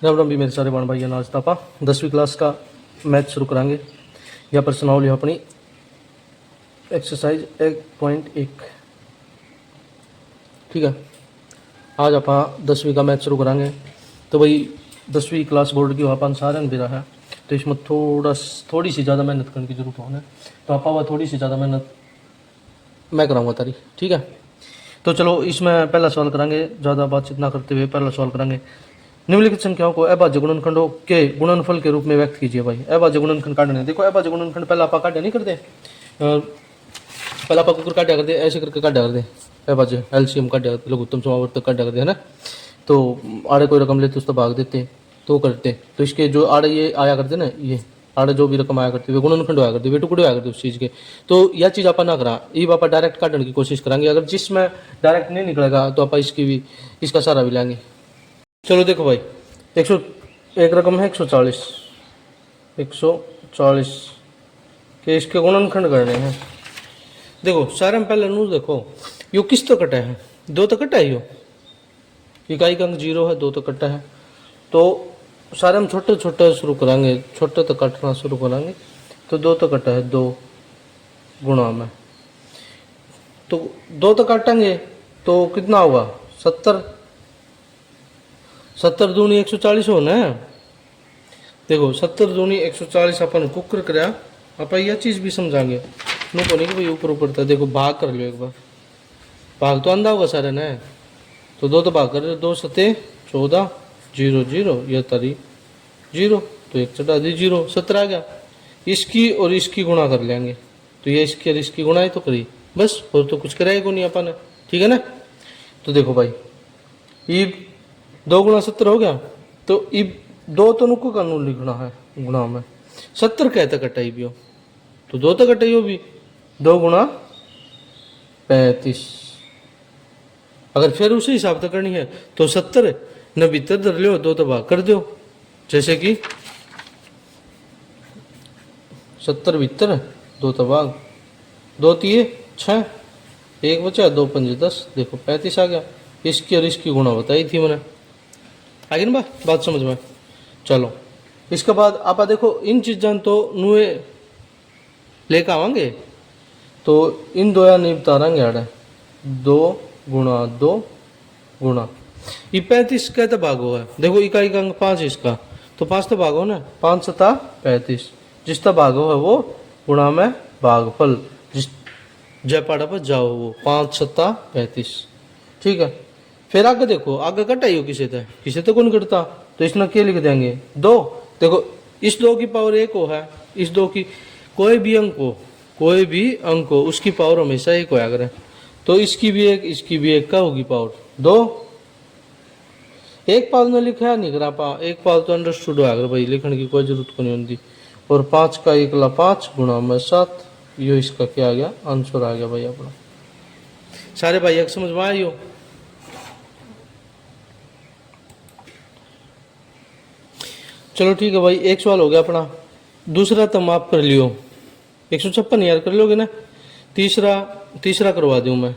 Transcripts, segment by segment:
राम राम भी मेरे सारे बाण भाई आज तापा 10वीं क्लास का मैथ शुरू करांगे। यहाँ पर सुनाओ लियो अपनी एक्सरसाइज 1.1। ठीक है, आज आप 10वीं का मैथ शुरू करांगे। तो भाई 10वीं क्लास बोर्ड की वहाँ सारे भी रहा है, तो इसमें थोड़ी सी ज़्यादा मेहनत करने की जरूरत होने, तो आप थोड़ी सी ज़्यादा मेहनत मैं कराऊंगा तारी। ठीक है, तो चलो इसमें पहला सवाल करांगे, ज़्यादा बातचीत ना करते हुए पहला सवाल करांगे। निम्नलिखित संख्याओं को अभाज्य गुणनखंडों के गुणनफल के रूप में व्यक्त कीजिए। भाई अभाज्य गुणनखंड काटने, देखो अभाज्य गुणनखंड पहला आप काटा नहीं करते, पहला आप कुकर काटा करते, ऐसे करके काटा करते, अभाज्य एलसीएम काटा करते, लघुत्तम समावर्तक काटा करते है ना। तो आड़े कोई रकम लेते उसको भाग देते तो करते, तो इसके जो आड़े ये आया करते ना, ये आड़े जो भी रकम आया करती है वे गुणनखंड आया करती है, वे टुकड़े आया करते उस चीज़ के। तो यह चीज़ आप ना करा, ये आप डायरेक्ट काटने की कोशिश करेंगे। अगर जिसमें डायरेक्ट नहीं निकलेगा तो आप इसकी भी इसका सहारा भी लेंगे। चलो देखो भाई, 100 एक रकम है 140, 140 के इसके गुणनखंड करने हैं। देखो सारे में पहले नू देखो यो किस तो कटा है, दो तो कटा है, यो इकाई का अंक 0 है, दो तो कटा है। तो सारे हम छोटे छोटे शुरू कराएंगे, छोटे तो काटना शुरू कराएंगे। तो दो तो कटा है, दो गुणा में, तो दो तो काटेंगे तो कितना होगा 70, 70 दूनी 140 हो ना। देखो 70 दूनी 140 अपन कुकर कराया, आप यह चीज़ भी समझाएंगे नो को नहीं कि भाई ऊपर ऊपर था। देखो भाग कर लो एक बार, भाग तो अंधा होगा सारे ने, तो दो तो भाग कर लो, 2 सते 14, 0 0 यह तारी 0, तो एक चटा दी 0, 17 आ गया। इसकी और इसकी गुणा कर लेंगे, तो ये इसकी और इसकी गुणा ही तो करी बस, और तो कुछ कराएगा नहीं अपन, ठीक है ना। तो देखो भाई ये 2 गुणा 70 हो गया, तो इब 2 तो नुको का नू लिखना है गुणा में, 70 कहता कटाई भी हो, तो 2 तो कटाई हो भी, 2 गुणा 35। अगर फिर उसी हिसाब से करनी है तो 70 न भीतर धर लो, 2 तो भाग कर दो, जैसे कि 70 भीतर 2 तो भाग, 2 तिये 6, 1 बचा, 2 पंजे 10, देखो 35 आ गया। इसकी और इसकी गुणा बताई थी मैंने, आगे ना बात समझ में। चलो इसके बाद आप देखो इन चीज़ां तो नुए लेकर आवांगे, तो इन दो या नहीं बताएंगे आड़े, 2 गुणा 2 गुणा ये 35 का तो भागो है। देखो इकाई का अंक 5 इसका, तो 5 तो भागो ना, 5 सता 35, जिसका भागो है वो गुणा में भागफल, जिस जयपाड़ा पर जाओ वो 5 सता 35। ठीक है, फिर आगे देखो, आगे कटाई हो किसे तो कौन करता, तो इसमें क्या लिख देंगे 2। देखो इस 2 की पावर 1 हो है, इस 2 की कोई भी अंक हो उसकी पावर हमेशा 1 होया करे, तो इसकी भी 1 इसकी भी 1 का होगी पावर 2। एक पावर ने लिखा नहीं करा पा, एक पावर तो अंडरस्टूड होया कर भाई, लिखने की कोई जरूरत को नहीं होती। और 5 का 1 5 गुणा में 7, यो इसका क्या आ गया आंसर आ गया भाई अपना। सारे भाई एक समझ में आयो। चलो ठीक है भाई, एक सवाल हो गया अपना, दूसरा तो माफ कर लियो, 156 यार कर लोगे ना। तीसरा करवा दूं मैं,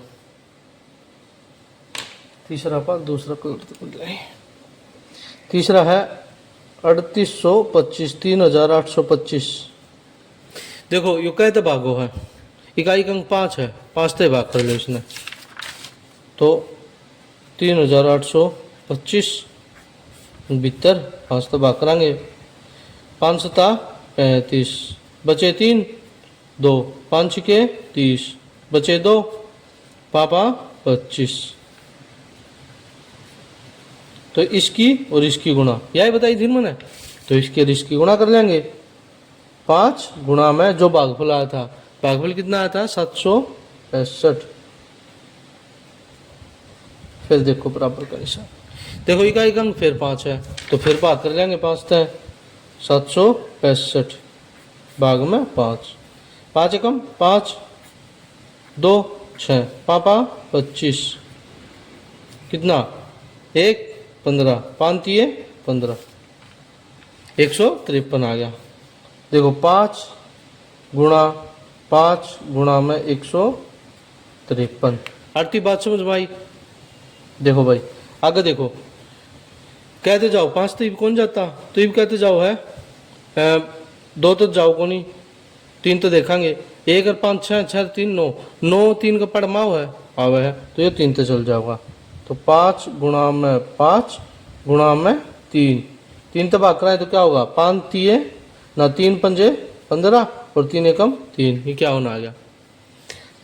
तीसरा पर दूसरा तीसरा है 3825, 3825। देखो यो कहते भागो है, इकाई का अंक 5 है, 5 से भाग कर लो इसने, तो 3825 भीतर 5 तो भाग करांगे, 5 सता 35, बचे 3, 2 5 के 30, बचे 2 पापा 25। तो इसकी और इसकी गुणा यही बताई थी मैंने, तो इसकी और इसकी गुणा कर लेंगे। 5 गुणा में जो भागफल आया था, भागफल कितना आया था 765। फिर देखो बराबर का निशान, देखो इकाई का अंक फिर 5 है, तो फिर भाग कर लेंगे 5 से, 765 भाग में 5, 5 एकम 5, 2 6 पापा 25, कितना 1 15, 5 तिये 15, 153 आ गया। देखो 5 गुणा में 153। आरती बात समझ में आई। देखो भाई आगे देखो, कहते जाओ 5 तो इब कौन जाता, तो इब कहते जाओ है 2 तो जाओ को नहीं, 3 तो देखेंगे 1 और 5 6 6 3 9 9 3 का पड़ माव है आवे है, तो ये 3 तो चल जाओगा। तो 5 गुणा में 5 गुणा में 3, 3 तो भाग कराए तो क्या होगा 5 तीये ना 3 पंजे 15 और 3 एकम 3, ये क्या होना आ गया।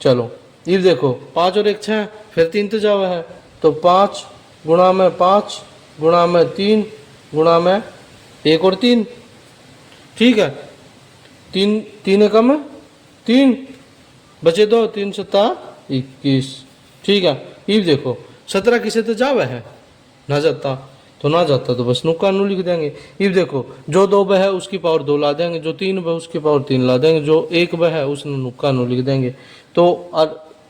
चलो ये देखो 5 और 1 6, फिर 3 तो जावा है, तो 5 गुणा में 5 गुणा में 3 गुणा में 1 और 3, ठीक है 3 3 एकम 3 बचे 2 3 7 21, ठीक है। ये देखो 17 किसे तो जावा है ना जाता, तो ना जाता तो बस नुक्का नु लिख देंगे। ये देखो जो 2 ब है उसकी पावर 2 ला देंगे, जो 3 ब उसकी पावर 3 ला देंगे, जो 1 ब है उसने नुक्का नु लिख देंगे। तो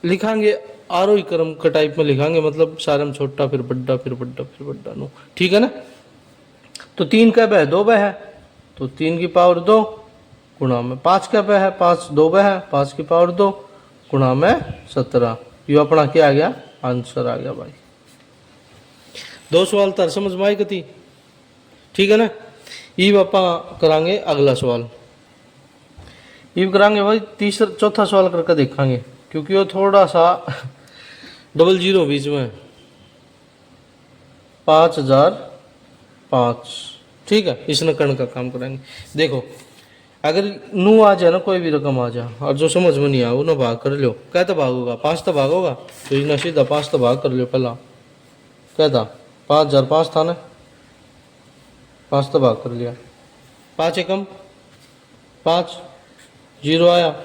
लिखांगे आरोही क्रम का टाइप में लिखांगे, मतलब सारे में छोटा फिर बड्डा फिर बड्डा फिर बड्डा नु, ठीक है ना। तो 3 का ब है 2 ब है, तो 3 की पावर 2 गुणा में 5 का ब है 5 2 ब है 5 की पावर 2 गुणा में 17, ये अपना क्या आ गया आंसर आ गया भाई। 2 सवाल तर समझ में आई कती, ठीक है ना। ईब आप करांगे अगला सवाल, ईब करांगे भाई तीसरा चौथा सवाल करके देखेंगे, क्योंकि वो थोड़ा सा डबल जीरो बीच में 5005, ठीक है इसने कर्ण का काम कराएंगे। देखो अगर नू आ जाए ना कोई भी रकम आ जाए और जो समझ में नहीं आए वो ना भाग कर लो, क्या तो भाग होगा 5 तो भाग होगा, तो इतना सीधा 5 तो भाग कर लो पहला, क्या था 5005 था ना, 5 तो भाग कर लिया, 5 एकम 5 जीरो आया,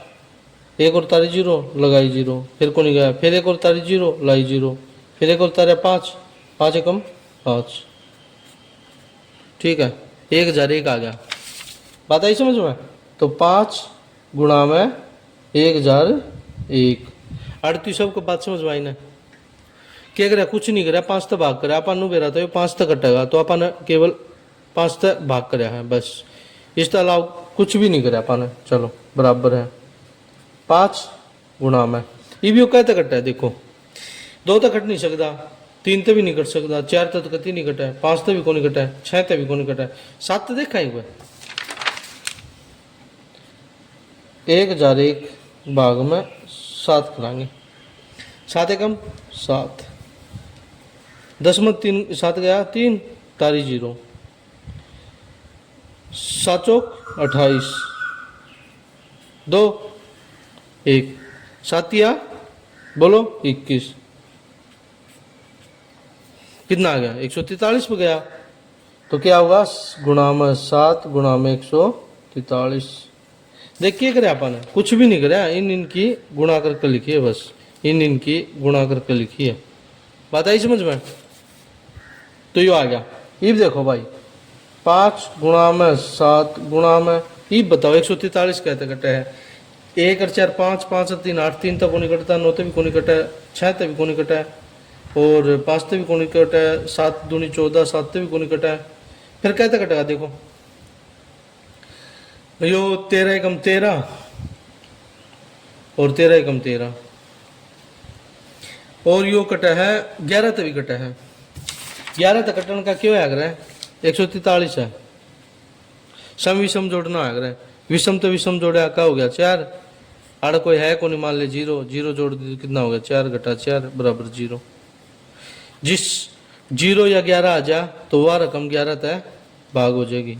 1 और तारी 0 लगाई 0, फिर को नहीं गया, फिर 1 और तारी 0 लाई 0, फिर 1 और तारे 5 5 एकम 5, ठीक है 1001 आ गया। बात आई समझ में। तो 5 गुणा में 1001 अड़ती सबको बात समझ में आई ना। क्या करा कुछ नहीं करा 5 तो भाग करा अपन नु बेरा, तो 5 तो कटेगा, तो अपन केवल 5 तो भाग कराया है बस, इसके अलावा कुछ भी नहीं करा अपन। चलो बराबर है 5 गुणा में ये भी कहते कटा है, देखो 2 तो कट नहीं सकता, 3 तो भी नहीं कट सकता, 4 तो कति नहीं कटा है, 5 तो भी को नहीं कटा है, 6 तो भी को नहीं कटा है, 7 तो देखा ही हुआ 1001 भाग में 7 कराएंगे, 7 एकम 7 10 में 3 7 गया 3 तारी 0 7 चौक 28 2 1 7 बोलो 21, कितना आ गया 143 पे गया, तो क्या होगा गुणा में 7 गुणा में 143। देखिए करे अपन कुछ भी नहीं करे, इन इनकी गुणा करके लिखिए बस, इन इनकी गुणा करके लिखिए, बात आई समझ में। तो ये आ गया। ये देखो भाई 5 गुणा में 7 गुणा में ये बताओ 143 कहते कटे है, 1 और 4 5 5 और 3 8 3 तो को नहीं कटता, 9 तो भी को नहीं कटा है, 6 तो भी को नहीं कटा है, और 5 तो भी को नहीं कटा है, 7 दूनी 14 7 तो भी को नहीं कटा है, फिर कहते कटेगा देखो यो 13 एकम 13 और 13 एकम 13, और यो कटा है 11 तो भी कटा है, 11 तो कटन का क्यों आग रहा है 143 है, सम विषम जोड़ना आग रहा है, विषम तो विषम जोड़े का हो गया 4, आड़ कोई है को नहीं मान ले 0 0 जोड़ दी कितना हो गया 4 घटा 4 बराबर 0, जिस 0 या 11 आ जा तो वह रकम 11 तय भाग हो जाएगी।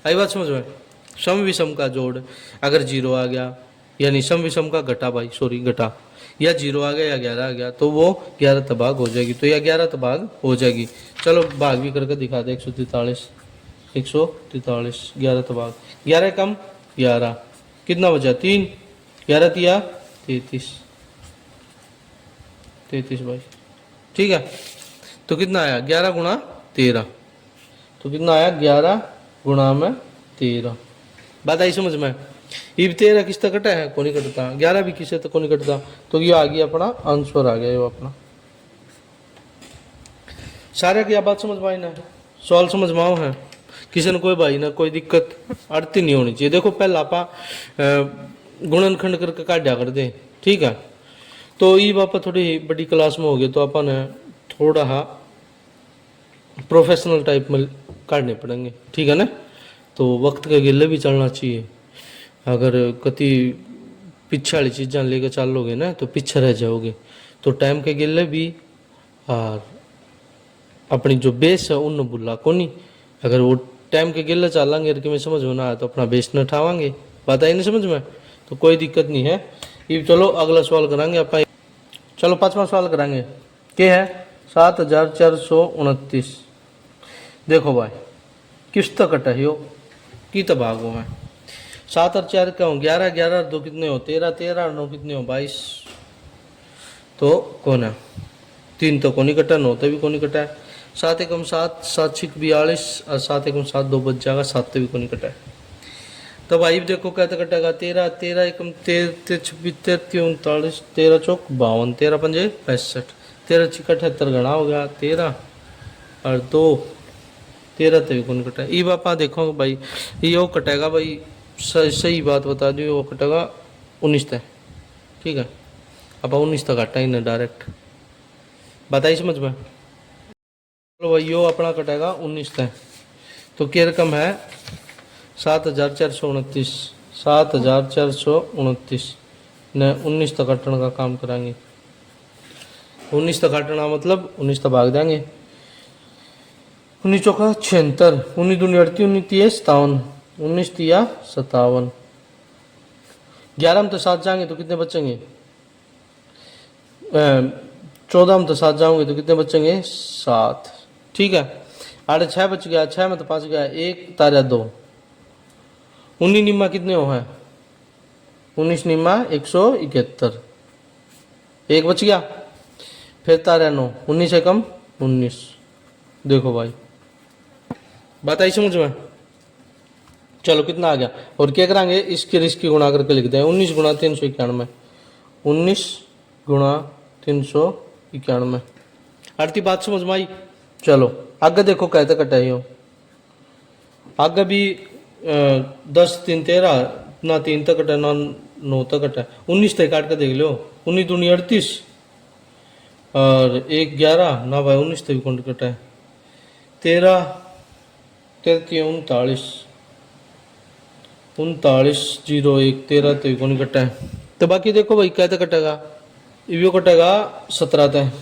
आई बात समझ में। सम विषम का जोड़ अगर 0 आ गया, यानी सम विषम का घटा भाई सॉरी घटा, या 0 आ गया या 11 आ गया तो वो 11 तबाग हो जाएगी, तो या 11 तबाग हो जाएगी। चलो भाग भी करके दिखा दे 143 11 तबाग 11 कम 11 कितना बचा 3 11 तिया 33 भाई, ठीक है। तो कितना आया 11 गुणा 13, तो कितना आया 11 गुणा में 13, बात आई समझ में। ये 13 किस तक कटा है को नहीं कटता, 11 भी किसे तक को नहीं कटता, तो ये आ गया अपना आंसर आ गया ये अपना। सारे की बात समझ में आई ना, सवाल समझ में आओ है, किसी ने कोई भाई ना कोई दिक्कत अड़ती नहीं होनी चाहिए। देखो पहला आप गुणनखंड करके काटा कर दे, ठीक है। तो ये बापा थोड़ी बड़ी क्लास में हो गए तो अपन थोड़ा प्रोफेशनल टाइप में काटने पड़ेंगे, ठीक है ना। तो वक्त के गिले भी चलना चाहिए। अगर कति पीछे वाली चीज़ां लेकर चलोगे ना तो पीछे रह जाओगे। तो टाइम के गिले भी और अपनी जो बेस है उन भूला को नहीं। अगर वो टाइम के गिले चलेंगे कि मैं समझ में ना आया तो अपना बेस न उठावांगे, बात आई नहीं समझ में, तो कोई दिक्कत नहीं है। ये चलो अगला सवाल करांगे आप। चलो 5वां सवाल करांगे। क्या है 7429। देखो भाई किस तक कटा है की तो भागो में 7 और 4 क्या हो 11, 11 और 2 कितने हो 13, 13 और 9 कितने हो 22। तो कौन है 3 तो कौन कटा, 9 तो भी कौन कटा है। 7 एकम 7, 7 छिक 42 और 7 एकम 7 2 बच जाएगा, 7 तो भी कौन कटा है। तब आई देखो कहते कटेगा 13, 13 एकम 13 26 39 13 चौक 52 13 पंजे 65 13 छिक 78 गणा हो गया 13 और 2 13 तो भी कौन कटा है। ये बापा देखो भाई ये कटेगा भाई सही बात बता दो वो कटेगा 19 तक, ठीक है। अब 19 तक काटा ही ना डायरेक्ट, बताइए समझ में। चलो भाई यो अपना कटेगा 19 तक। तो क्या रकम है 7429, 7429 ने 19 तक काटने का काम कराएंगे। 19 तक काटना मतलब 19 तक भाग देंगे। 19 चौका 76, 19 दूनी 38, 19 तीस 57, 19 तिया 57। 11 में तो 7 जाएंगे तो कितने बचेंगे 14 में तो 7 जाओगे तो कितने बचेंगे 7, ठीक है। 8 6 बच गया, 6 में तो 5 गया, 1 तारा 2। 19 निम्मा कितने हो है 19 निम्मा 171, 1 बच गया। फिर तारा 9, 19 से कम 19। देखो भाई बात आई समझ में। चलो कितना आ गया और क्या कराएंगे इसके रिस्क गुणा करके लिख दें 19 गुणा 391, 19 गुणा 391। आरती बात समझ में आई। चलो आगे देखो कहते कटा ही हो आगे भी 10 3 13 ना 3 तक कटा ना 9 तक कटा 19 तक काट के देख लो 19 दूनी 38 और 1 11 ना भाई 19 तक कौन कटा है 13 33 39 39 01 13 तक कौन कटा है। तो बाकी देखो भाई कहते कटेगा इवो कटेगा 17 तक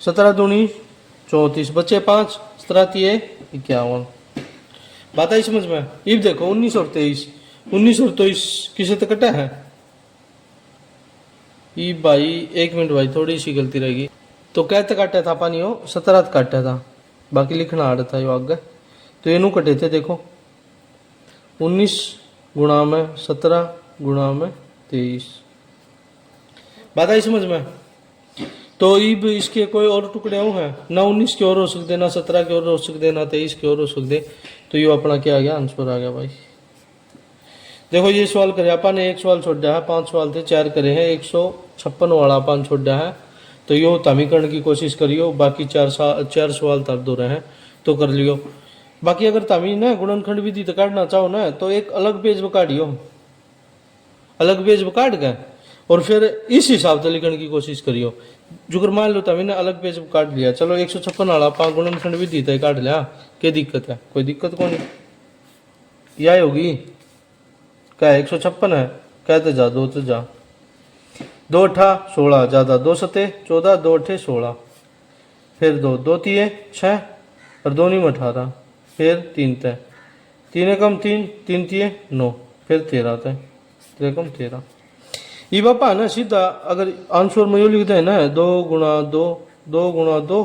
17 दूनी 34 बचे 5 17 तिये 51। बात आई समझ में। इब देखो 19 और 23, 19 और 23 किसे तक कटा है ये भाई 1 मिनट भाई थोड़ी सी गलती रहेगी। तो कहते काटा था पानी हो 17 काटा था बाकी लिखना आ रहा था यो आगे। तो ये कटे थे देखो 19 गुणा में 17 गुणा में 23। बात आई समझ में। तो इब इसके कोई और टुकड़े हो हैं ना 19 के और हो सकते ना 17 के और हो सकते ना 23 के और हो सकते। तो ये अपना क्या आ गया आंसर आ गया भाई। देखो ये सवाल करे अपन ने एक सवाल छोड़ दिया है 5 सवाल थे 4 करे हैं 156 वाला अपन छोड़ दिया है। तो यो तमी करने की कोशिश करियो बाकी 4 सवाल तर दो रहे हैं तो कर लियो। बाकी अगर तमी ना गुणनखंड विधि तो काटना चाहो ना तो एक अलग पेज में काटियो, अलग पेज में काट के और फिर इस हिसाब से लिखने की कोशिश करियो। जुगर मान लो तभी ना अलग पेज में काट लिया चलो 156 वाला 5 गुणनखंड विधि तय काट लिया क्या दिक्कत है कोई दिक्कत कौन यह होगी क्या 156 है कहते जा 2 तो जा 2 अठा 16 ज्यादा 2 सते 14 2 अठे 16 फिर 2 2 तिये 6 और 2 नीम 18 फिर 3 तय 3 एकम 3 3 तिये 9 फिर 13 तय 3 एकम 13। ये बापा ना सीधा अगर आंसर में यो लिखते हैं ना 2 गुणा 2 2 गुणा 2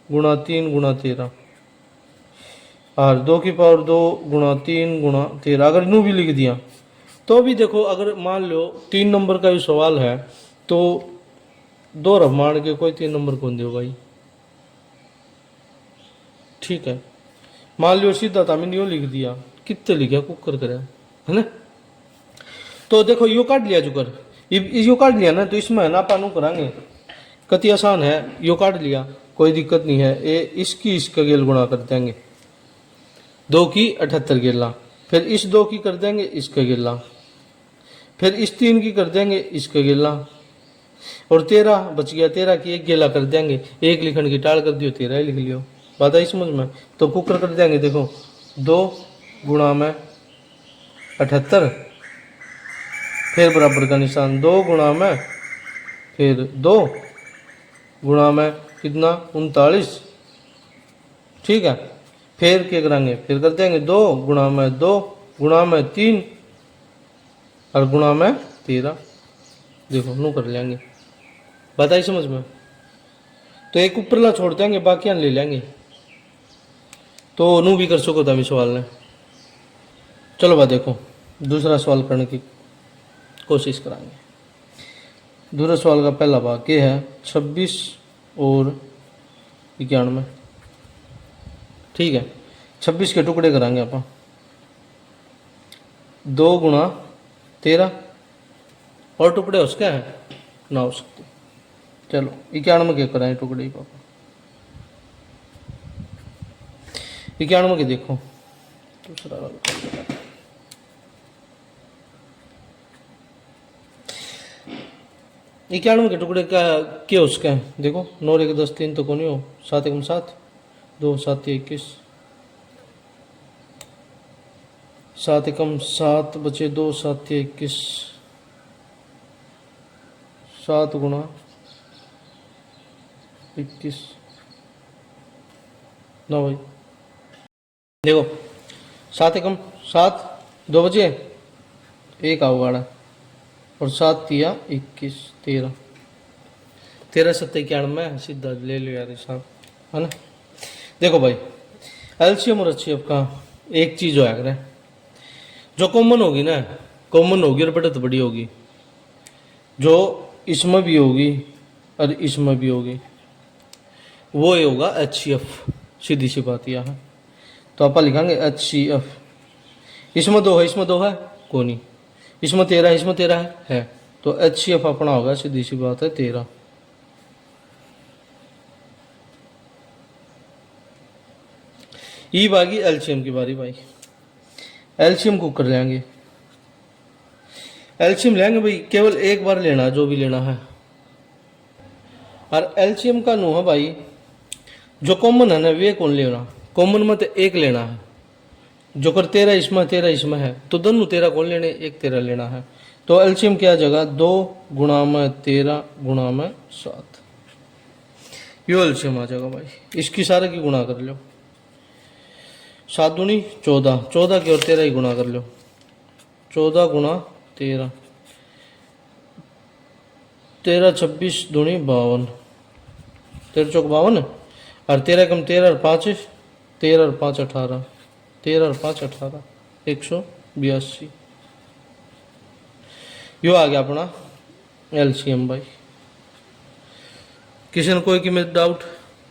गुणा 3 गुणा 13 और 2 की पावर 2 गुणा 3 गुणा 13 अगर इनू भी लिख दिया तो भी देखो अगर मान लो 3 नंबर का भी सवाल है तो 2 रफ मान के कोई 3 नंबर कौन दो भाई, ठीक है। मान लो सीधा था मैंने यो लिख दिया कितने लिखा कुकर करे है ना। तो देखो यो काट लिया जुकर यो काट लिया ना तो इसमें है ना पानू कराएंगे कति आसान है यो काट लिया कोई दिक्कत नहीं है। ये इसकी इसका गेल गुणा कर देंगे 2 की 78 गेला फिर इस 2 की कर देंगे इसका गेला फिर इस 3 की कर देंगे इसका गेला और 13 बच गया 13 की एक गेला कर देंगे एक लिखन की टाल कर दियो 13 ही लिख लियो बात आई समझ में? तो कुकर कर देंगे, देखो 2 गुणा में 78, फिर बराबर का निशान, 2 गुणा में फिर 2 गुणा में कितना 39, ठीक है। फिर क्या करेंगे, फिर कर देंगे 2 गुणा में 2 गुणा में 3 और गुणा में 13, देखो नू कर लेंगे। बात आई समझ में? तो एक ऊपरला छोड़ देंगे, बाकी ले लेंगे, तो नू भी कर सको था सवाल ने। चलो बात देखो, दूसरा सवाल करने की कोशिश कराएंगे। दूसरा सवाल का पहला भाग ये है 26 और 91, ठीक है। 26 के टुकड़े कराएंगे आप, 2 गुणा 13, और टुकड़े उसके हैं ना हो सकते। चलो 91 के कराएं टुकड़े पापा, 91 के देखो दूसरा वाला 91 के टुकड़े का क्या उसका है, देखो 9 1 10 3 तो कौन ही हो, 7 1 7 2 7 21, 7 1 7 बचे 2 7 21, 7 गुणा 21 ना भाई, देखो 7 1 7 2 बचे 1 आओ और 7 तिया 21 13, 13 7 91 सीधा ले लो यार हिसाब, है ना। देखो भाई एलसीएम और एचसीएफ का एक चीज होया करे, जो कॉमन होगी ना, कॉमन होगी और बढ़त बड़ी होगी, जो इसमें भी होगी और इसमें भी होगी, वो ये होगा एचसीएफ, सीधी सी बात यह है। तो आप लिखेंगे एचसीएफ, इसमें 2 है, इसमें 2 है कौन नहीं, इसमें 13 है, इसमें 13 है, तो एचसीएफ अपना होगा, सीधी सी बात है 13। ई बागी एलसीएम की बारी भाई, एलसीएम को कर लेंगे, एलसीएम लेंगे भाई, केवल एक बार लेना जो भी लेना है, और एलसीएम का नो है भाई, जो कॉमन है ना वे कौन लेना, कॉमन में तो एक लेना है, जो कर 13 इसमें है, तो दोनों 13 कौन लेने, एक 13 लेना है। तो एलसीएम क्या जगह 2 गुणा में 13 गुणा में 7, यो एलसीएम आ जाएगा भाई। इसकी सारे की गुणा कर लो, 7 दूनी 14, 14 की और 13 ही गुणा कर लो, 14 गुणा 13, 13 26 दूनी 52, 13 चौक 52, और 13 कम 13 और 5 13 और 5 18, 13 और 5 18 182, यो आ गया अपना एलसीएम भाई। किसी ने कोई कीमत डाउट,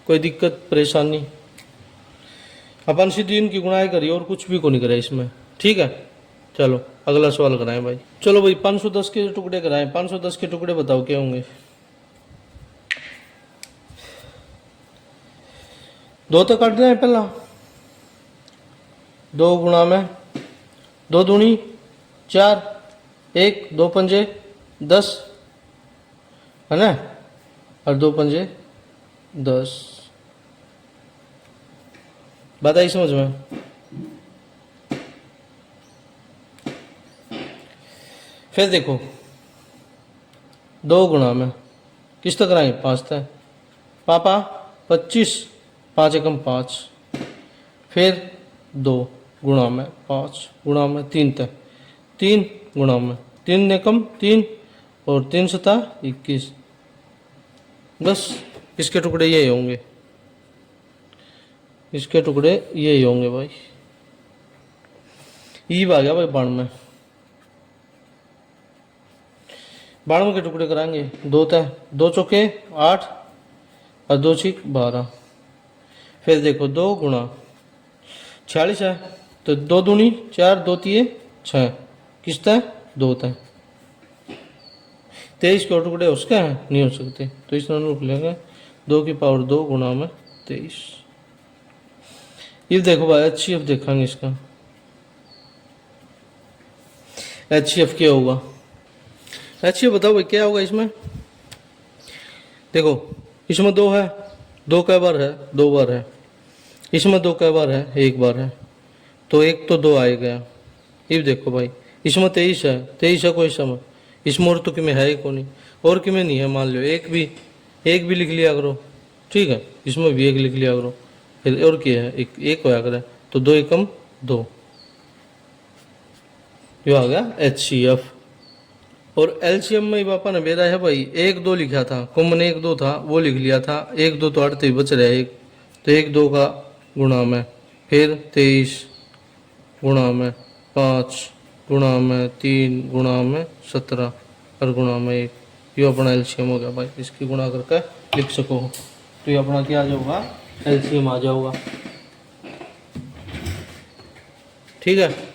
कोई दिक्कत परेशानी, अपन सीधी इनकी गुणाएं करिए और कुछ भी को नहीं करे इसमें, ठीक है। चलो अगला सवाल कराएं भाई। चलो भाई 510 के टुकड़े कराएं, 510 के टुकड़े बताओ क्या होंगे। 2 तो काट रहे हैं पहला, 2 गुणा में 2 दूनी 4, 1 2 पंजे 10, है ना, और 2 पंजे 10, बात आई समझ में? फिर देखो 2 गुणा में किस तक कराएंगे, 5 तक पापा 25, 5 एकम 5, फिर 2 गुणा में 5 गुणा में 3 तक, 3 गुणा में 3 एकम 3 और 3 सता 21, बस इसके टुकड़े ये होंगे, इसके टुकड़े ये होंगे भाई। ई आ गया भाई 92, 92 के टुकड़े कराएंगे, 2 तय 2 चौके 8 और 2 छिक 12, फिर देखो 2 गुणा 46 है, तो 2 दूनी 4 2 तिये 6, किस तय 2 तय, 23 के टुकड़े उसके हैं नहीं हो सकते, तो इस तरह लिख लेंगे 2 की पावर 2 गुणा में 23। ये देखो भाई एचसीएफ देखेंगे इसका, एचसीएफ क्या होगा, एचसीएफ बताओ भाई क्या होगा इसमें। देखो इसमें 2 है, 2 कै बार है 2 बार है, इसमें दो कै बार है, एक बार है, तो एक तो दो आए गया। ये देखो भाई, इसमें 23 है, 23 है कोई समय, इसमें और तो कि में है ही को नहीं, और कि में नहीं है, मान लो एक भी लिख लिया करो, ठीक है, इसमें भी एक लिख लिया करो, फिर और क्या है, एक होया करे, तो दो एकम दो, ये आ गया HCF। और LCM में पापा ने बेरा है भाई, एक दो लिखा था, कॉमन एक दो था, वो लिख लिया था, एक दो तो अड़ते ही बच रहा है एक, तो एक दो का गुणा में, फिर 23 गुणा में 5 गुणा में 3 गुणा में 17 और गुणा में 1, ये अपना LCM हो गया भाई। इसकी गुणा करके लिख सको, तो ये अपना क्या आ जाऊगा, LCM आ जाऊगा, ठीक है।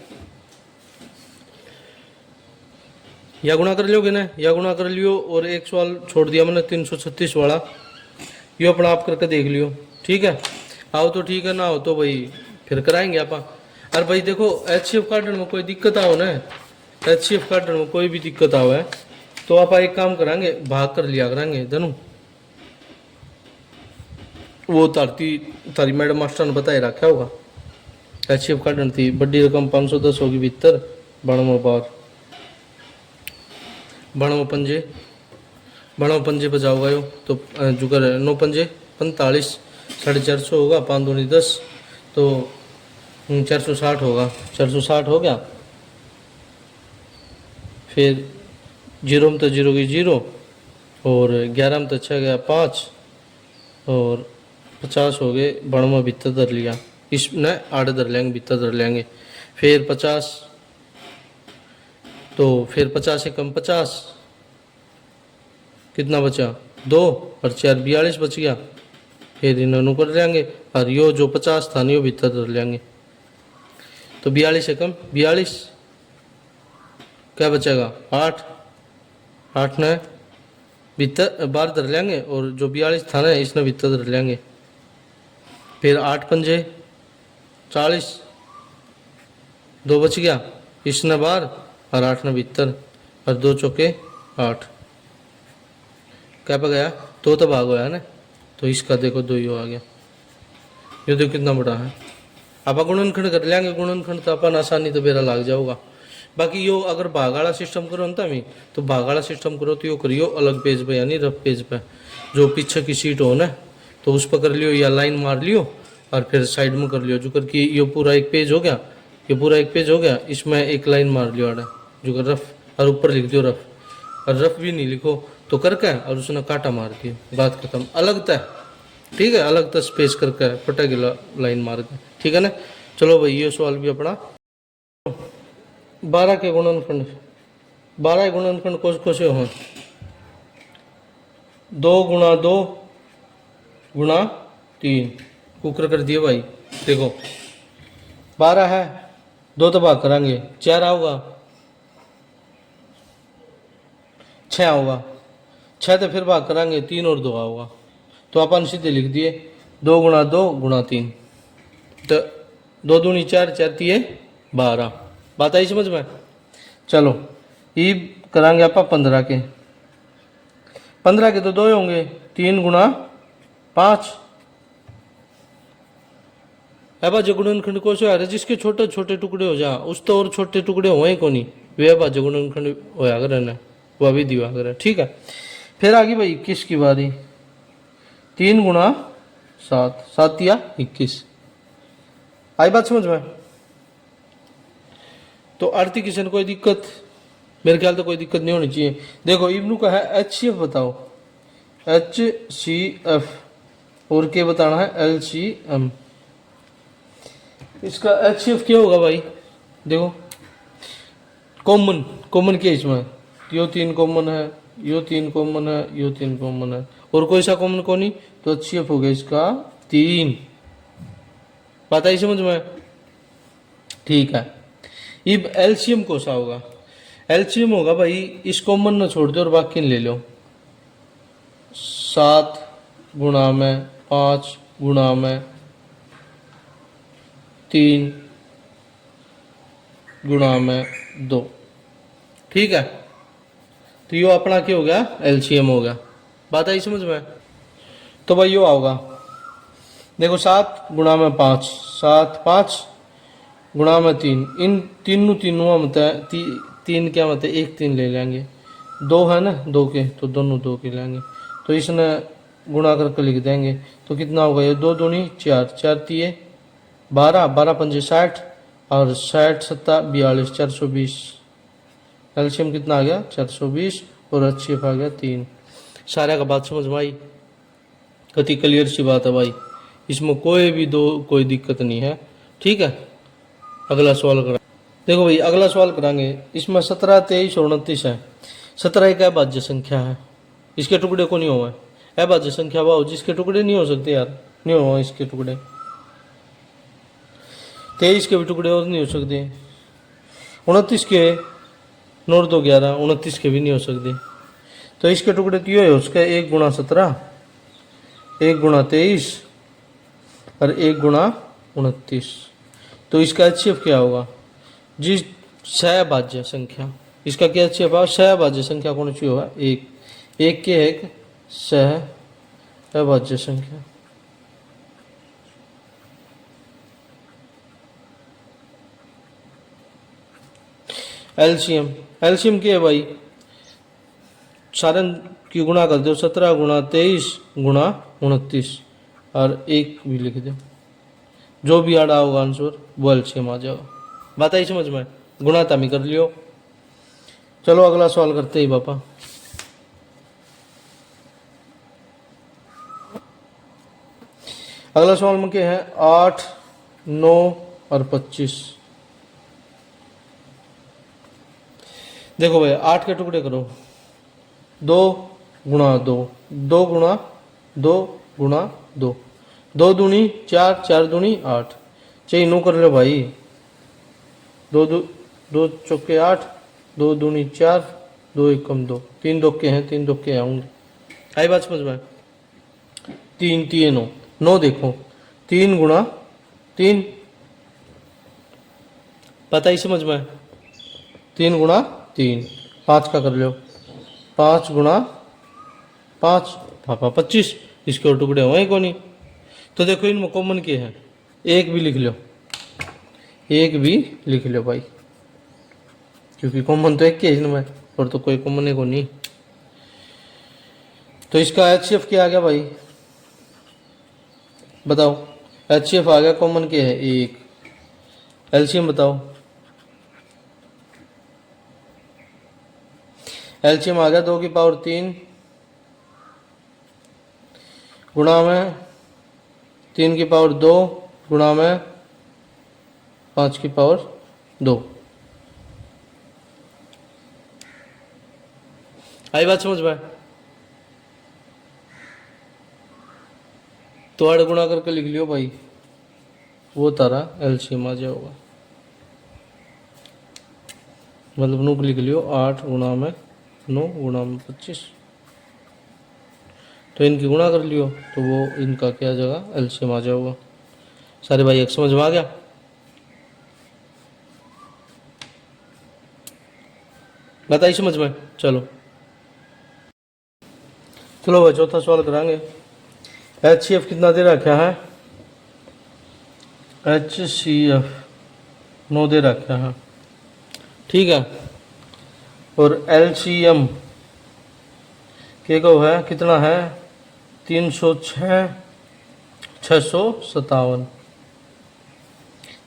या गुणा कर लोगे ना, या गुणा कर लियो, और एक सवाल छोड़ दिया मैंने 336 वाला, ये अपना आप करके देख लियो, ठीक है। आओ तो ठीक है, ना हो तो भाई फिर कराएंगे आप। अरे भाई देखो, HCF काटने में कोई दिक्कत आओ ना, HCF काटने में कोई भी दिक्कत आओ है, तो आप एक काम कराएंगे, भाग कर लिया कराएंगे जनू, वो तारी मैडम मास्टर ने बताए रखा होगा। HCF काटनी थी, बड़ी रकम 510 होगी भीतर, 92 बार, 92 पंजे पर जाओगा यो, तो जुगर 9 पंजे 45, 450 होगा, 5 दूनी 10, तो 460 होगा, 460 हो गया। फिर जीरो में तो जीरो की जीरो, और 11 में तो 6 गया 5, और 50 हो गए, 92 भीतर धर लिया, इसमें 8 धर लेंगे, भीतर धर लेंगे, फिर 50, तो फिर 50 से कम 50, कितना बचा 2 और 4 42 बच गया, फिर इन्होंने कर लेंगे, और यो जो 50 था यो भीतर धर लेंगे, तो 42 से कम 42, क्या बचेगा 8, 8 ने भीतर बाहर धर लेंगे, और जो 42 था ना इसने भीतर धर लेंगे, फिर 8 पंजे 40, 2 बच गया, इसने बाहर और 8 ने भीतर, और 2 चौके 8, क्या पे गया, तो भाग होया है ना, तो इसका देखो 2 यो आ गया, ये देखो कितना बड़ा है। आप गुणनखंड कर लेंगे, गुणनखंड तो अपन आसानी तो बेरा लाग जाओगा। बाकी यो अगर भाग वाला सिस्टम करो ना तभी, तो भाग वाला सिस्टम करो तो यो करियो अलग पेज पे, यानी रफ पेज पे, जो पीछे की सीट हो ना, तो उस पर कर लियो, या लाइन मार लियो, और फिर साइड में कर लियो, जो कर कि ये पूरा एक पेज हो गया, ये पूरा एक पेज हो गया, इसमें एक लाइन मार लियो आड़ा, जो कर रफ, और ऊपर लिख दियो रफ, और रफ भी नहीं लिखो तो करके, और उसने काटा मार दिया, बात खत्म, अलग तय, ठीक है, अलग तय स्पेस करके पटेगी लाइन मार के, ठीक है ना। चलो भाई ये सवाल भी अपना 12 के गुणनखंड, 12 गुणनखंड कोसे हो, 2 गुणा 2 गुणा 3, कुकर कर दिए भाई। देखो 12 है, 2 तो भाग करांगे, 4 आओगा, 6 आओगा, 6 तो फिर भाग करांगे, 3 और 2 आओगा, तो अपन सीधे लिख दिए 2 गुणा 2 गुणा 3, तो 2 दूनी 4, 4 तिये 12, बात आई समझ में। चलो ये करांगे आप 15 के, 15 के तो 2 होंगे, 3 गुणा 5, है बाज गुणनखंड कोश है, जिसके छोटे छोटे टुकड़े हो जा, उस तो और छोटे टुकड़े हुए को नहीं, वे बाज गुणनखंड होया करे, वह भी दिया करे, ठीक है। फिर आगे भाई 21 की बारी, 3 गुणा 7, 7 या 21, आई बात समझ में। तो आरती किशन कोई दिक्कत, मेरे ख्याल तो कोई दिक्कत नहीं होनी चाहिए। देखो इब्नू का है HCF बताओ, HCF, और क्या बताना है LCM, इसका HCF क्या होगा भाई, देखो कॉमन, कॉमन क्या इसमें, यो 3 कॉमन है, यो 3 कॉमन है, यो 3 कॉमन है, और कोई सा कॉमन को नहीं, तो HCF हो गया इसका 3, बात आई समझ में, ठीक है। अब LCM कौन सा होगा, LCM होगा भाई, इस कॉमन न छोड़ दो और बाकी ले लो, 7 गुणा में 5 गुणा में 3 गुणा में 2, ठीक है। तो यो अपना क्या हो गया LCM हो गया, बात आई समझ में। तो भाई यो आओगा देखो 7 गुणा में 5, 7 5 गुणा में 3, इन तीनों मत है, तीन क्या मत है, 1 3 ले लेंगे, 2 है ना 2 के, तो दोनों 2 के लेंगे, तो इसने गुणा करके लिख देंगे। तो कितना होगा ये, 2 दूनी 4, 4 तिये 12, 12 पंजे 60 और 60 सत्ता 42, 420। एलसीएम कितना आ गया 420 और एचसीएफ आ गया 3। सारा का बात समझ में आई? कति क्लियर सी बात है भाई, इसमें कोई दिक्कत नहीं है। ठीक है, अगला सवाल करा। देखो भाई अगला सवाल करांगे, इसमें 17 23 और 29 है। 17 एक अभाज्य संख्या है, इसके टुकड़े को नहीं हुआ है। अभाज्य संख्या वो जिसके टुकड़े नहीं हो सकते यार, नहीं हुआ इसके टुकड़े। 23 के भी टुकड़े और नहीं हो सकते, 29 के 9 2 11, 29 के भी नहीं हो सकते। तो इसके टुकड़े क्यों है उसका, 1 गुणा 17, 1 गुणा 23 और 1 गुणा 29। तो इसका एचसीएफ क्या होगा, जिस सहभाज्य संख्या, इसका क्या एचसीएफ है, सहभाज्य संख्या कौन सी होगा, 1, 1 के एक सहभाज्य संख्या। एलसीएम, एलसीएम क्या है भाई, सारण की गुणा कर दो, 17 गुणा 23 गुणा 29 और 1 भी लिख दो, जो भी आड़ा होगा आंसर वो एलसीएम आ जाएगा। बात आई समझ में, गुणा तामी कर लियो। चलो अगला सवाल करते ही पापा। अगला सवाल में क्या है, 8 9 और 25। देखो भाई 8 के टुकड़े करो, 2 गुणा 2, 2 गुणा 2 गुणा 2, 2 दूनी 4, 4 दूनी 8, चाहिए नो कर लो भाई, 2 चौके 8, 2 दूनी 4, 2 एकम 2, 3 दोके हैं, 3 दोके आऊंगे। आई बात समझ में, 3 3 9, 9 देखो 3 गुणा 3, पता ही समझ में, 3 गुणा 3, 5 का कर लो, 5 गुणा 5 पापा 25, इसके और टुकड़े हुए को नहीं। तो देखो इनमें कॉमन क्या है, 1 भी लिख लो, 1 भी लिख लो भाई, क्योंकि कॉमन तो एक के इनमें, और तो कोई कॉमन है को नहीं। तो इसका एचसीएफ क्या आ गया भाई, बताओ, एचसीएफ आ गया कॉमन क्या है 1। एलसीएम बताओ, एलसीएम आ गया 2 की पावर 3 गुणा में 3 की पावर 2 गुणा में 5 की पावर 2। आई बात समझ में, तो 8 गुणा करके लिख लियो भाई, वो तारा एलसीएम आ जाएगा, मतलब नूक लिख लियो 8 गुणा में 9 गुणा में 25, तो इनकी गुणा कर लियो, तो वो इनका क्या आ जाएगा, एलसीएम आ जाएगा। सारे भाई एक समझ में आ गया? बताइए समझ में। चलो चलो भाई चौथा सवाल कराएंगे। एचसीएफ कितना दे रखा है, एचसीएफ 9 दे रखा है, ठीक है। और एलसीएम के को है कितना है, 306 657।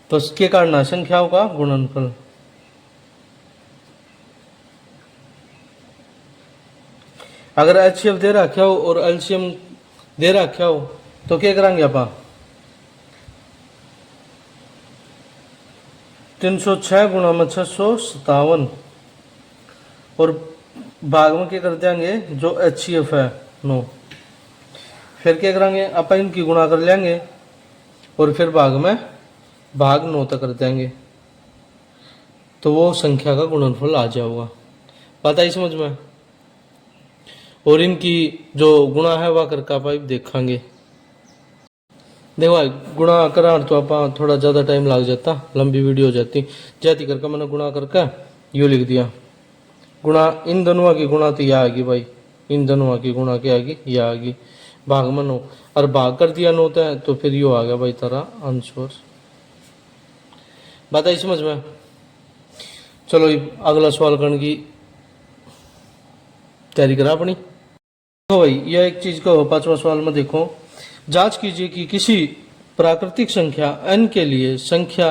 तो इसके कारण संख्याओं का गुणनफल, अगर एचसीएफ दे रखा हो और एलसीएम दे रखा हो तो क्या करेंगे आप, 306 गुणा में 657 और भाग में क्या कर देंगे जो एचसीएफ है 9, फिर क्या करेंगे आप इनकी गुणा कर लेंगे और फिर भाग में भाग 9 तक कर देंगे, तो वो संख्या का गुणनफल आ जाएगा। बात आई समझ में। और इनकी जो गुणा है वह करके आप देखेंगे। देखो भाई गुणा करा तो आप थोड़ा ज़्यादा टाइम लग जाता, लंबी वीडियो हो जाती, जाती करके मैंने गुणा करके यूँ लिख दिया, गुणा इन दोनों की गुणा तो यह आएगी भाई, इन दोनों की गुणा क्या आएगी, यह आएगी। भाग में 9 और भाग कर दिया 9 है तो फिर यो आ गया भाई तारा आंसर। बात आई समझ में? चलो अगला सवाल करने की तैयारी करा अपनी। तो भाई यह एक चीज का 5वां सवाल में देखो, जांच कीजिए कि किसी प्राकृतिक संख्या n के लिए संख्या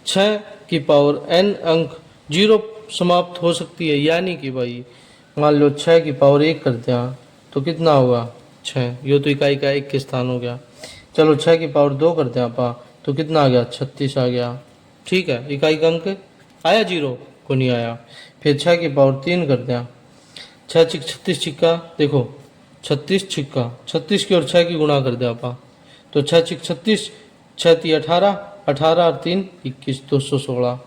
6 की पावर n अंक 0 समाप्त हो सकती है। यानी कि भाई मान लो 6 की पावर 1 कर दिया तो कितना होगा 6, यो तो इकाई का 1 के स्थान हो गया। चलो 6 की पावर 2 कर दिया पा तो कितना आ गया 36 आ गया। ठीक है, इकाई का अंक आया 0 को नहीं आया। फिर 6 की पावर 3 कर दिया, 6 छिक 36 छिक्का, देखो 36 छिक्का 36 की और 6 की गुणा कर दिया पा तो 6 छिक 36, 6 ती 18, 18 और 3 21, 216।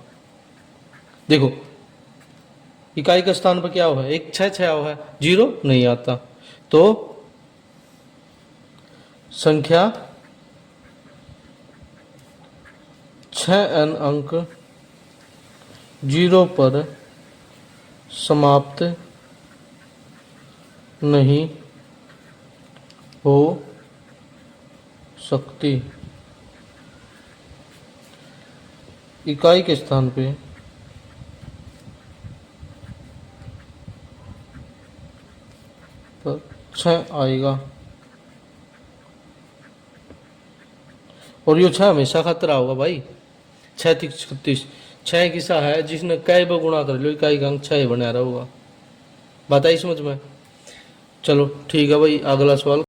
देखो इकाई का स्थान पर क्या हुआ है, एक 6 हुआ है, 0 नहीं आता। तो संख्या 6n अंक 0 पर समाप्त नहीं हो सकती। इकाई के स्थान पे तो 6 आएगा और यो 6 हमेशा खतरा होगा भाई। 6 तिक 36, 6 किसा है जिसने कई बार गुणा कर लो इकाई का अंक 6 बना रहा होगा। बात आई समझ में? चलो ठीक है भाई, अगला सवाल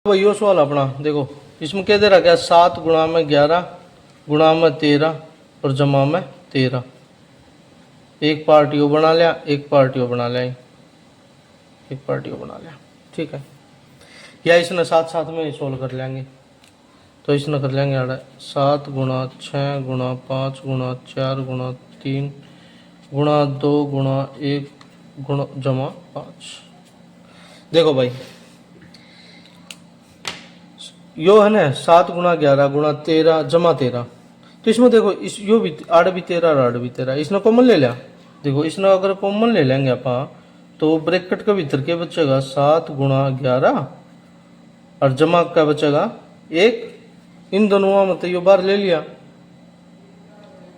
भाई यो सवाल अपना देखो, इसमें क्या दे रहा क्या 7 गुणा में 11 गुणा में 13 और जमा में 13। एक पार्ट यो बना लिया, एक पार्ट यो बना लिया, एक पार्ट यो बना लिया। ठीक है, या इसने साथ साथ में सोल्व कर लेंगे। तो इसने कर लेंगे 7 गुणा 6 गुणा 5 गुणा 4 गुणा 3 गुणा 2 गुणा 1 गुणा जमा 5। देखो भाई यो है ना 7 गुणा 11 गुणा 13 जमा 13। तो इसमें देखो इस यो भी 8 भी 13 और 8 भी 13, इसने कॉमन ले लिया। देखो इसने अगर कॉमन ले लेंगे अपा तो ब्रैकेट का भीतर क्या बचेगा 7 गुणा 11 और जमा क्या बचेगा 1। इन दोनों में तो यो बार ले लिया,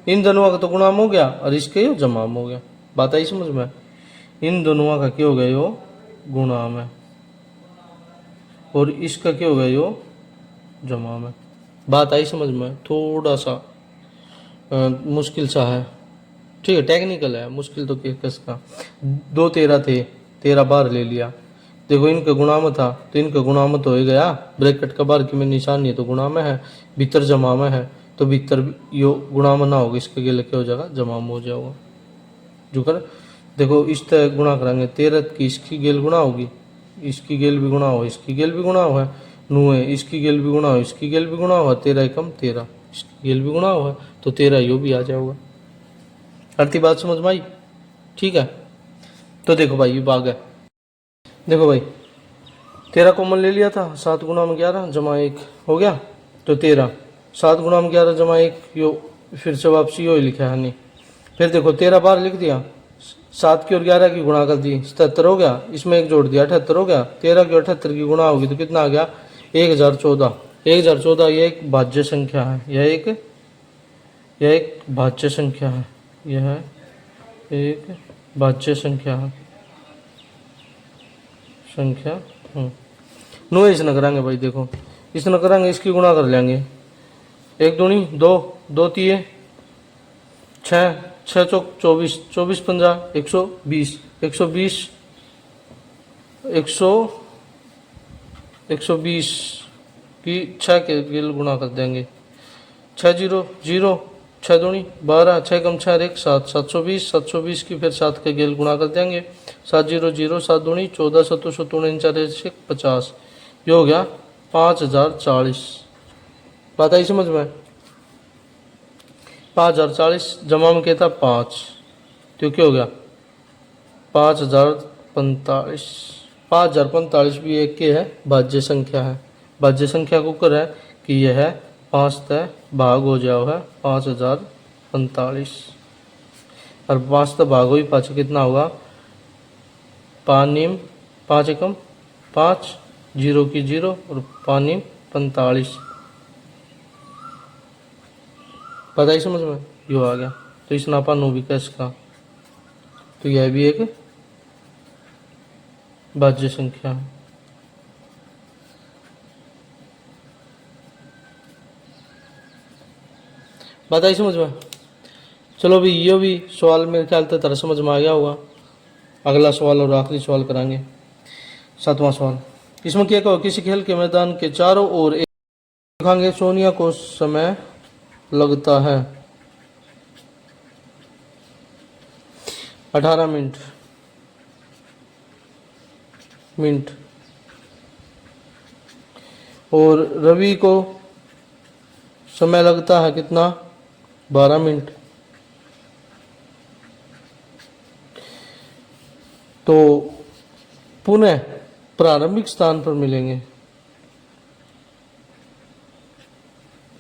इन दोनों का तो गुणाम हो गया और इसके यो जमाम हो गया। बात आई समझ में? इन दोनों का क्या हो गया यो गुणाम है और इसका क्या हो गया यो जमाम है। बात आई समझ में? थोड़ा सा मुश्किल सा है, ठीक है, टेक्निकल है, मुश्किल तो किसका। 2 13 थे, 13 बार ले लिया। देखो इनका गुणा में था तो इनका गुणा में तो हो गया, ब्रैकेट का बार की में निशान नहीं है तो गुणा में है, भीतर जमा में है तो भीतर यो गुणा में ना होगा, इसके गेल क्या हो जाएगा जमा में हो जाएगा। जो कर देखो इस तरह गुणा करेंगे 13 की इसकी गेल गुणा होगी, इसकी गेल भी गुणा हो, इसकी गेल भी गुणा हुआ है, 9 है इसकी गेल भी गुणा हो, इसकी गेल भी गुणा हुआ, 13 एकम 13 इसकी गेल भी गुणा हुआ है तो 13 यो भी आ जाएगा। अर्ती बात समझ में आई? ठीक है, तो देखो भाई ये भाग है। देखो भाई 13 कॉमन ले लिया था, 7 गुणा में 11 जमा 1 हो गया तो 13, 7 गुणा में 11 जमा 1 यो फिर से वापसी यो ही लिखा है नहीं। फिर देखो 13 बार लिख दिया, 7 की और 11 की गुणा कर दी 77 हो गया, इसमें एक जोड़ दिया 78 हो गया, 13 की 78 की गुणा होगी तो कितना आ गया 1014। 1014 ये एक भाज्य संख्या है, यह एक भाज्य संख्या है, यह एक भाज्य संख्या है नो इसने करेंगे भाई। देखो इसने करेंगे इसकी गुणा कर लेंगे, 1 दूनी 2 2 तीय 6 6 चौक 24 24 50 120 120 120 की 6 के गिल गुणा कर देंगे, 6 0 0 6 दूनी 12 6 कम 6 1 7 720 720 की फिर 7 के गेल गुणा कर देंगे, 7 0 0 7 दूनी 14 7 7 4 50 ये हो गया 5040। बात आई समझ में? 5040 जमा में क्या था 5 तो क्या हो गया 5045। 5045 भी एक के है भाज्य संख्या है। भाज्य संख्या को कर है कि यह है 5 तय भाग हो जाओ है 5045 और 5 तय भाग हो ही पाँच कितना होगा 5 निम 5 एकम 5 जीरो की जीरो और पानी 45। पता ही समझ में यो आ गया। तो इस नापा नो भी कैश का, तो यह भी एक भाज्य संख्या है। बात आई समझ में। चलो भाई ये भी सवाल मेरे ख्याल से तरह समझ में आ गया होगा। अगला सवाल और आखिरी सवाल कराएंगे, 7वां सवाल। इसमें क्या कहो, किसी खेल के मैदान के चारों ओर एक दिखाएंगे सोनिया को समय लगता है 18 मिनट और रवि को समय लगता है कितना, 12 मिनट। तो पुनः प्रारंभिक स्थान पर मिलेंगे,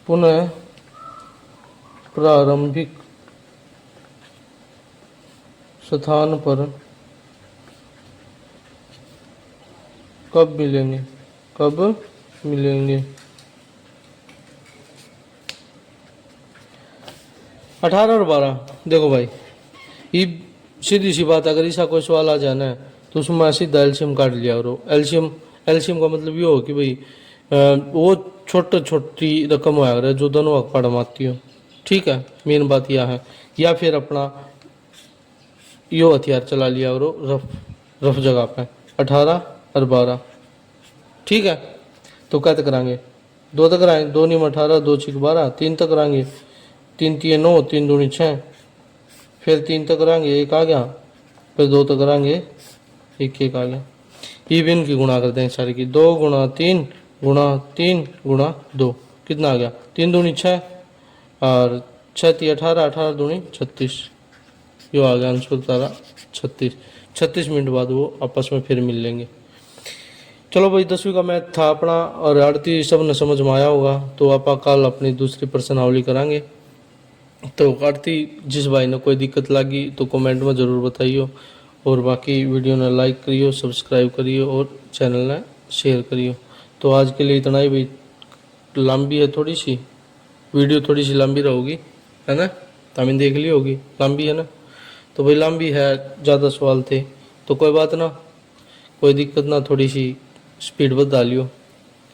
पुनः प्रारंभिक स्थान पर कब मिलेंगे, कब मिलेंगे। 18 और 12 देखो भाई, ये सीधी सी बात, अगर ऐसा कोई सवाल आ जाना है तो उसमें सीधा एलसीएम काट लिया करो। एलसीएम का मतलब ये हो कि भाई वो छोटी रकम होया करे जो दोनों अखबार में आती हो, ठीक है, मेन बात यह है। या फिर अपना यो हथियार चला लिया करो रफ जगह पे, 18 और 12, ठीक है। तो क्या तक कराएंगे, 2 तक कराएंगे, 2 नीम 18, 2 6 12, 3 तक कराएंगे, 3 3 9, 3 दूनी 6, फिर 3 तक कराएंगे, 1 आ गया, फिर 2 तक कराएंगे, 1 1 आ गया। इवन की गुणा करते हैं सारी की, 2 गुणा 3 गुणा 3 गुणा 2, कितना आ गया, 3 दूनी 6 और 6 3 18, 18 दूनी 36, यो आ गया आंसर तारा 36 मिनट बाद वो आपस में फिर मिल लेंगे। चलो भाई 10वीं का मैथ था अपना और आड़ती सब ने समझ में आया होगा। तो आप कल अपनी दूसरी प्रश्नावली करांगे। तो आड़ती जिस भाई ने कोई दिक्कत लगी तो कमेंट में ज़रूर बताइयो, और बाकी वीडियो ने लाइक करियो, सब्सक्राइब करियो और चैनल ने शेयर करियो। तो आज के लिए इतना ही भाई, लंबी है थोड़ी सी वीडियो, थोड़ी सी लंबी रहेगी है ना, तमीन देख ली होगी, लंबी है ना। तो भाई लंबी है, ज़्यादा सवाल थे तो कोई बात ना, कोई दिक्कत ना, थोड़ी सी स्पीड बता लियो,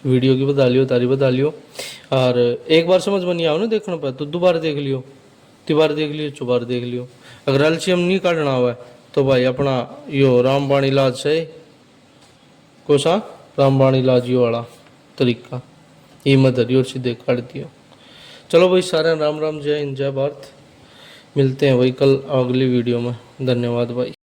वीडियो की बता लियो, तारी बता लियो। और एक बार समझ में नहीं आओ ना देखने पर तो दोबारा देख लियो, तिबार देख लियो, चौबार देख लियो। अगर एलसीएम नहीं काटना हुआ तो भाई अपना यो रामबाण इलाज से कोसा रामबाण इलाज यो वाला तरीका ये मदर और सीधे काट दियो। चलो भाई सारे राम राम, जय हिंद, जय भारत। मिलते हैं भाई कल अगली वीडियो में। धन्यवाद भाई।